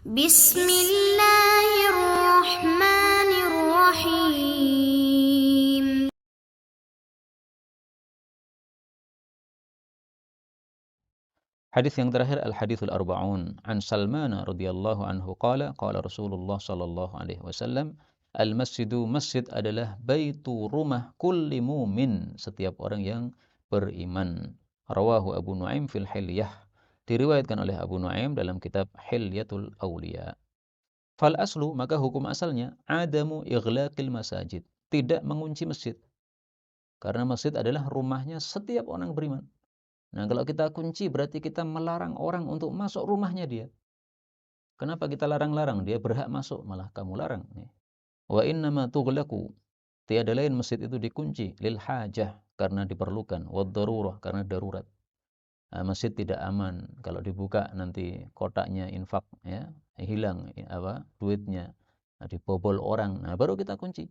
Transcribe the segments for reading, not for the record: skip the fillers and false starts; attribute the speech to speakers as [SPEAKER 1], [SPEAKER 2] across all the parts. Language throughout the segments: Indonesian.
[SPEAKER 1] Bismillahirrahmanirrahim.
[SPEAKER 2] Hadis yang terakhir al-hadithul arba'un an Salman radhiyallahu anhu qala Rasulullah sallallahu alaihi wasallam al-masjidu masjid adalah baitu rumah kulli mumin, setiap orang yang beriman. Rawahu Abu Nuaim fil Hilyah, diriwayatkan oleh Abu Nuaim dalam kitab Hilyatul Auliya. Fal aslu, maka hukum asalnya adamu ighlaqil masajid, tidak mengunci masjid, karena masjid adalah rumahnya setiap orang beriman. Nah, kalau kita kunci berarti kita melarang orang untuk masuk rumahnya dia. Kenapa kita larang-larang? Dia berhak masuk, malah kamu larang. Wa innama tughlaqu, tiada lain masjid itu dikunci lil hajah, karena diperlukan, wad darurah, karena darurat. Nah, masjid tidak aman kalau dibuka nanti kotaknya infak ya, hilang duitnya, nah, dibobol orang. Nah, baru kita kunci.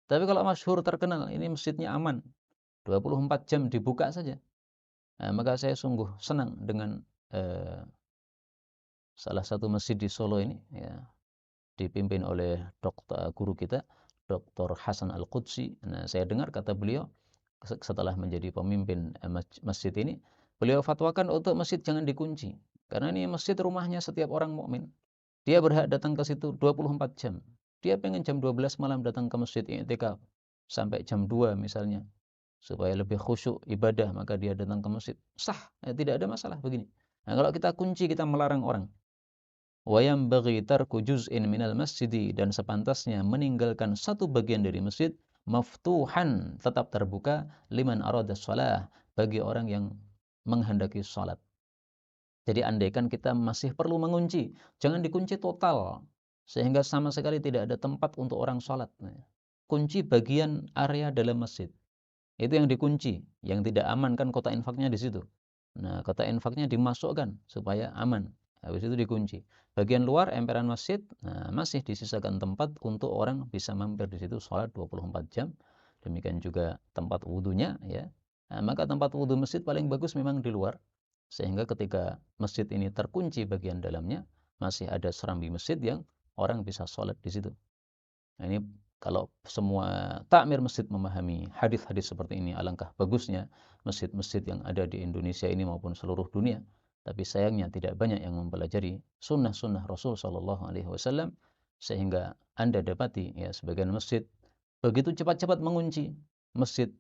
[SPEAKER 2] Tapi kalau masyhur terkenal ini masjidnya aman, 24 jam dibuka saja. Nah, maka saya sungguh senang dengan salah satu masjid di Solo ini, ya, dipimpin oleh guru kita, Dr. Hasan Al-Qudsi. Nah, saya dengar kata beliau setelah menjadi pemimpin masjid ini, beliau fatwakan untuk masjid jangan dikunci. Karena ini masjid rumahnya setiap orang mukmin. Dia berhak datang ke situ 24 jam. Dia pengen jam 12 malam datang ke masjid i'tikaf sampai jam 2 misalnya, supaya lebih khusyuk ibadah, maka dia datang ke masjid. Sah, tidak ada masalah begini. Nah, kalau kita kunci, kita melarang orang. Wa yanbaghi tarku juz'in minal masjidi, dan sepantasnya meninggalkan satu bagian dari masjid maftuhan, tetap terbuka, liman arada shalah, bagi orang yang menghendaki salat. Jadi andaikan kita masih perlu mengunci, jangan dikunci total sehingga sama sekali tidak ada tempat untuk orang salat. Kunci bagian area dalam masjid. Itu yang dikunci, yang tidak aman kan kotak infaknya di situ. Nah, kotak infaknya dimasukkan supaya aman. Habis itu dikunci. Bagian luar emperan masjid, nah, masih disisakan tempat untuk orang bisa mampir di situ sholat 24 jam. Demikian juga tempat wudunya, ya. Nah, maka tempat wudu masjid paling bagus memang di luar. Sehingga ketika masjid ini terkunci bagian dalamnya, masih ada serambi masjid yang orang bisa sholat di situ. Nah, ini kalau semua takmir masjid memahami hadis-hadis seperti ini, alangkah bagusnya masjid-masjid yang ada di Indonesia ini maupun seluruh dunia. Tapi sayangnya tidak banyak yang mempelajari sunnah-sunnah Rasul Shallallahu Alaihi Wasallam, sehingga Anda dapati ya sebagian masjid begitu cepat-cepat mengunci masjid,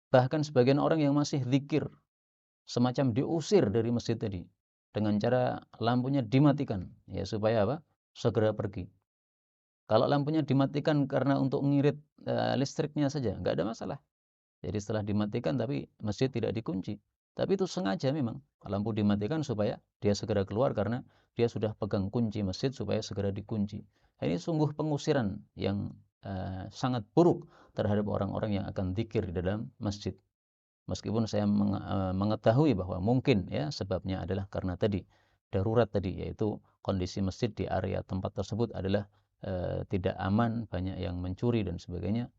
[SPEAKER 2] bahkan sebagian orang yang masih zikir semacam diusir dari masjid tadi dengan cara lampunya dimatikan, ya supaya apa? Segera pergi. Kalau lampunya dimatikan karena untuk ngirit listriknya saja, nggak ada masalah. Jadi setelah dimatikan tapi masjid tidak dikunci. Tapi itu sengaja memang lampu dimatikan supaya dia segera keluar karena dia sudah pegang kunci masjid supaya segera dikunci. Ini sungguh pengusiran yang sangat buruk terhadap orang-orang yang akan zikir di dalam masjid. Meskipun saya mengetahui bahwa mungkin ya sebabnya adalah karena tadi darurat tadi, yaitu kondisi masjid di area tempat tersebut adalah tidak aman, banyak yang mencuri dan sebagainya.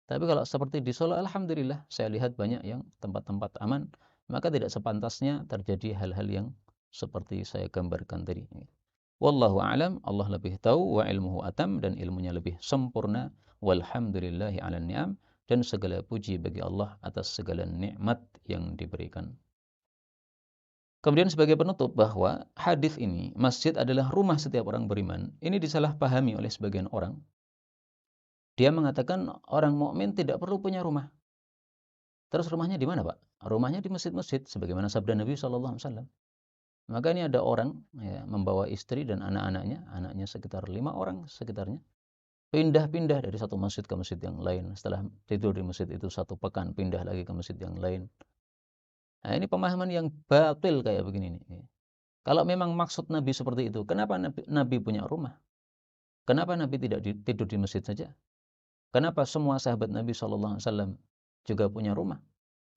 [SPEAKER 2] Tapi kalau seperti di Solo, alhamdulillah saya lihat banyak yang tempat-tempat aman, maka tidak sepantasnya terjadi hal-hal yang seperti saya gambarkan tadi. Wallahu a'lam, Allah lebih tahu, wa ilmuhu atam, dan ilmunya lebih sempurna. Walhamdulillahi 'alan ni'am, dan segala puji bagi Allah atas segala nikmat yang diberikan. Kemudian sebagai penutup bahwa hadis ini, masjid adalah rumah setiap orang beriman, ini disalahpahami oleh sebagian orang. Dia mengatakan orang mukmin tidak perlu punya rumah. Terus rumahnya di mana, Pak? Rumahnya di masjid-masjid, sebagaimana sabda Nabi SAW. Maka ini ada orang ya, membawa istri dan anak-anaknya, anaknya sekitar 5 orang sekitarnya, pindah-pindah dari satu masjid ke masjid yang lain. Setelah tidur di masjid itu 1 pekan, pindah lagi ke masjid yang lain. Nah, ini pemahaman yang batil kayak begini nih. Kalau memang maksud Nabi seperti itu, kenapa Nabi punya rumah? Kenapa Nabi tidak tidur di masjid saja? Kenapa semua sahabat Nabi SAW juga punya rumah?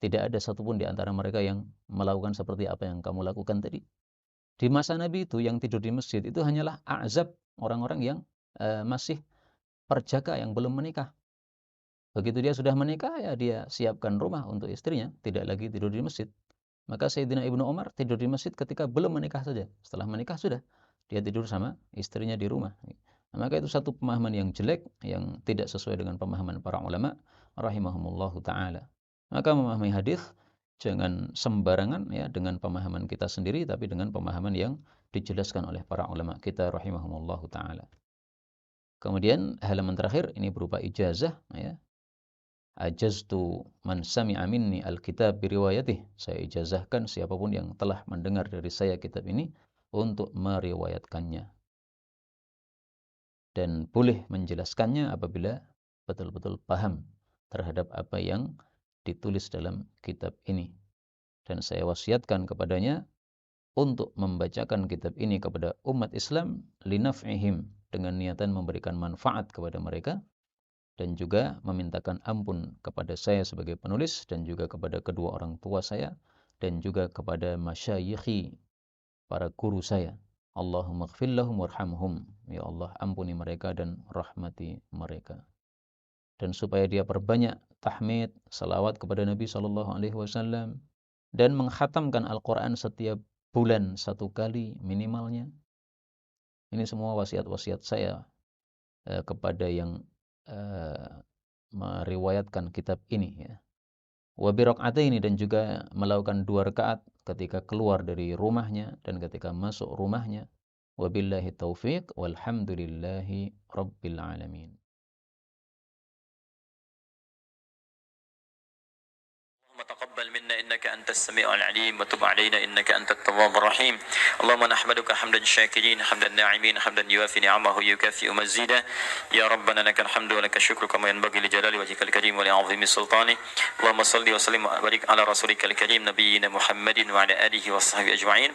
[SPEAKER 2] Tidak ada satupun di antara mereka yang melakukan seperti apa yang kamu lakukan tadi. Di masa Nabi itu yang tidur di masjid itu hanyalah azab, orang-orang yang masih perjaka yang belum menikah. Begitu dia sudah menikah, ya dia siapkan rumah untuk istrinya, tidak lagi tidur di masjid. Maka Sayyidina Ibnu Umar tidur di masjid ketika belum menikah saja. Setelah menikah sudah dia tidur sama istrinya di rumah. Nah, maka itu satu pemahaman yang jelek, yang tidak sesuai dengan pemahaman para ulama rahimahumullahu taala. Maka memahami hadis jangan sembarangan ya dengan pemahaman kita sendiri, tapi dengan pemahaman yang dijelaskan oleh para ulama kita rahimahumullahu taala. Kemudian halaman terakhir ini berupa ijazah ya. Ajaztu man sami'a minni alkitab biriwayatih. Saya ijazahkan siapapun yang telah mendengar dari saya kitab ini untuk meriwayatkannya. Dan boleh menjelaskannya apabila betul-betul paham terhadap apa yang ditulis dalam kitab ini. Dan saya wasiatkan kepadanya untuk membacakan kitab ini kepada umat Islam linaf'ihim, dengan niatan memberikan manfaat kepada mereka, dan juga memintakan ampun kepada saya sebagai penulis dan juga kepada kedua orang tua saya dan juga kepada masyayikhi, para guru saya. Allahumma ighfir lahum warhamhum. Ya Allah, ampuni mereka dan rahmati mereka. Dan supaya dia perbanyak tahmid, salawat kepada Nabi SAW, dan menghatamkan Al-Quran setiap bulan 1 kali minimalnya. Ini semua wasiat-wasiat saya kepada yang meriwayatkan kitab ini ya. Wa bi raka'ataini, dan juga melakukan 2 rakaat ketika keluar dari rumahnya dan ketika masuk rumahnya. Wabillahi taufiq walhamdulillahi rabbil alamin.
[SPEAKER 1] تقبل منا إنك أنت السميع العليم وتب علينا إنك أنت التواب الرحيم. اللهم نحمدك حمدا شاكرين حمدا ناعمين حمدا يوافي نعمه يكافئ مزيدا. يا ربنا لك الحمد ولك الشكر كما ينبغي لجلال وجهك الكريم ولعظيم سلطانه. اللهم صل وسلم وبارك على رسولك الكريم نبينا محمد وعلى آله وصحبه أجمعين.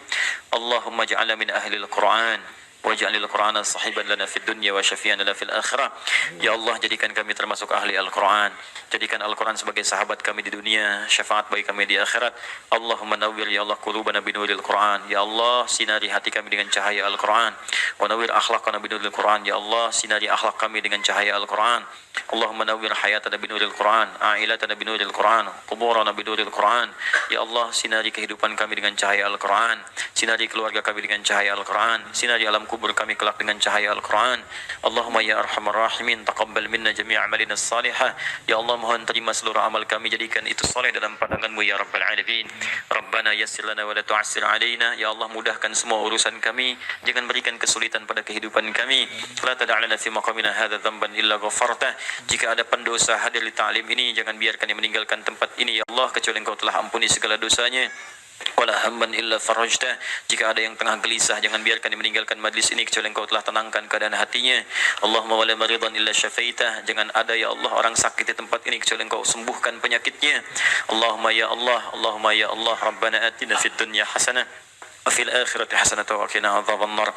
[SPEAKER 1] اللهم اجعلنا من أهل القرآن waj'alil Qur'ana sahiban lana fid dunya wa syafi'an lana fil akhirah. Ya Allah, jadikan kami termasuk ahli Al-Qur'an. Jadikan Al-Qur'an sebagai sahabat kami di dunia, syafaat bagi kami di akhirat. Allahumma nawwir ya Allah qulubana binuril Qur'an. Ya Allah, sinari hati kami dengan cahaya Al-Qur'an. Wa nawwir akhlaqana binuril Qur'an. Ya Allah, sinari akhlak kami dengan cahaya Al-Qur'an. Allahumma nawwir hayatana binuril Qur'an, a'ilatana binuril Qur'an, quburana binuril Qur'an. Ya Allah, sinari kehidupan kami dengan cahaya Al-Qur'an. Sinari keluarga kami dengan cahaya Al-Qur'an. Sinari alam kubur kami kelak dengan cahaya Al-Quran. Allahumma ya arhamar rahimin, taqabbal minna jami' amalina salihah. Ya Allah, mohon terima seluruh amal kami, jadikan itu soleh dalam pandangan-Mu ya Rabbal Alamin. Rabbana yassir lana wa la tu'assir alaina. Ya Allah, mudahkan semua urusan kami, jangan berikan kesulitan pada kehidupan kami. La tada'lana fi maqamina hadha dhanban illa ghafartah. Jika ada pendosa hadir di ta'lim ini, jangan biarkan dia meninggalkan tempat ini ya Allah, kecuali Engkau telah ampuni segala dosanya. Wala hamban illa farajtah. Jika ada yang tengah gelisah, jangan biarkan dia meninggalkan majlis ini kecuali Engkau telah tenangkan keadaan hatinya. Allahumma wala maridan illa syafaitah. Jangan ada ya Allah orang sakit di tempat ini kecuali Engkau sembuhkan penyakitnya. Allahumma ya Allah, Allahumma ya Allah, Rabbana atina fid dunya hasanah wa fil akhirati hasanah wa qina adzabannar.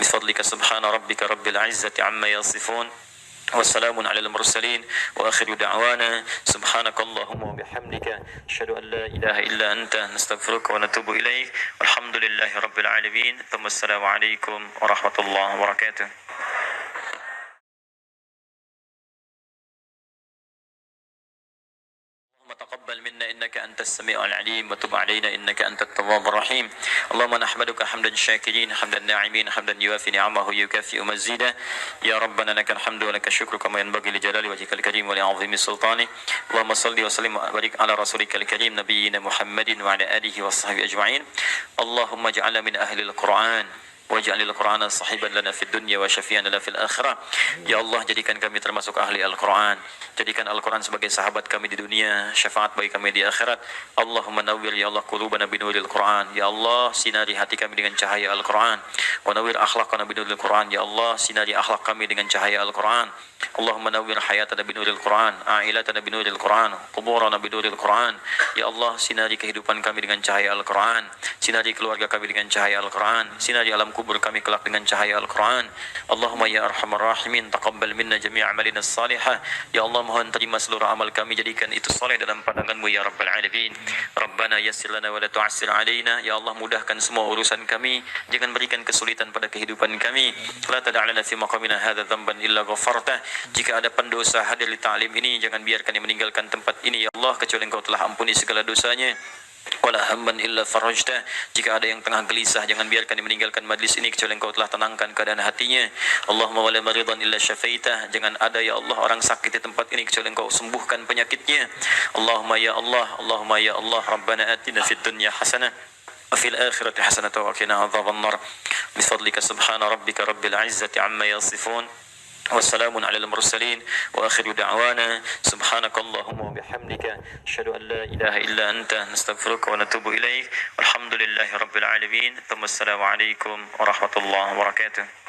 [SPEAKER 1] Bifadlika subhana rabbika rabbil izzati amma yasifun. والسلام على المرسلين وآخر دعوانا سبحانك اللهم وبحمدك أشهد أن لا إله إلا أنت نستغفرك ونتوب إليك والحمد لله رب العالمين ثم السلام عليكم ورحمة الله وبركاته. تقبل منا إنك أنت السميع العليم وتب علينا إنك أنت التواب الرحيم. اللهم نحمدك حمدا شاكرين حمدا ناعمين حمدا يوافي نعمه يكافئ مزيدا. يا ربنا لك الحمد ولك الشكر كما ينبغي لجلال وجهك الكريم ولعظيم سلطانه. اللهم صل وسلم وبارك على رسولك الكريم نبينا محمد وعلى آله وصحبه أجمعين. اللهم اجعلنا من أهل القرآن waj'alil Qur'ana sahiban lana fid dunya wa syafi'an lana fil akhirah. Ya Allah, jadikan kami termasuk ahli Al-Qur'an. Jadikan Al-Qur'an sebagai sahabat kami di dunia, syafaat bagi kami di akhirat. Allahumma nawwir ya Allah qulubana binuril Qur'an. Ya Allah, sinari hati kami dengan cahaya Al-Qur'an. Wa nawwir akhlaqana binuril Qur'an. Ya Allah, sinari akhlak kami dengan cahaya Al-Qur'an. Allahumma nawwir hayatana binuril Qur'an, a'ilatana binuril Qur'an, quburana binuril Qur'an. Ya Allah, sinari kehidupan kami dengan cahaya Al-Qur'an. Sinari keluarga kami dengan cahaya Al-Qur'an. Sinari alam kubur kami kelak dengan cahaya Al-Quran. Allahumma ya arhamar rahimin, taqabbal minna jami' amalina salihah. Ya Allah, mohon terima seluruh amal kami, jadikan itu soleh dalam pandangan-Mu ya Rabbal Alamin. Rabbana yassir lana wa la tu'assir alaina. Ya Allah, mudahkan semua urusan kami, jangan berikan kesulitan pada kehidupan kami. La tada'lana fi maqamina hadha dhanban illa ghafartah. Jika ada pendosa hadir di ta'lim ini, jangan biarkan dia meninggalkan tempat ini ya Allah, kecuali Engkau telah ampuni segala dosanya. wala hamman illa farajtah. Jika ada yang tengah gelisah, jangan biarkan dia meninggalkan majlis ini kecuali Engkau telah tenangkan keadaan hatinya. Allahumma wala maridan illa syafaitah. Jangan ada ya Allah orang sakit di tempat ini kecuali Engkau sembuhkan penyakitnya. Allahumma ya Allah, Allahumma ya Allah, Rabbana atina fid dunya hasanah wa fil akhirati hasanah wa qina adzabannar. Bifadlika subhana rabbika rabbil izzati amma yasifun. والسلام على المرسلين وآخر دعوانا سبحانك اللهم وبحمدك أشهد أن لا إله إلا أنت نستغفرك ونتوب إليك والحمد لله رب العالمين ثم السلام عليكم ورحمة الله وبركاته.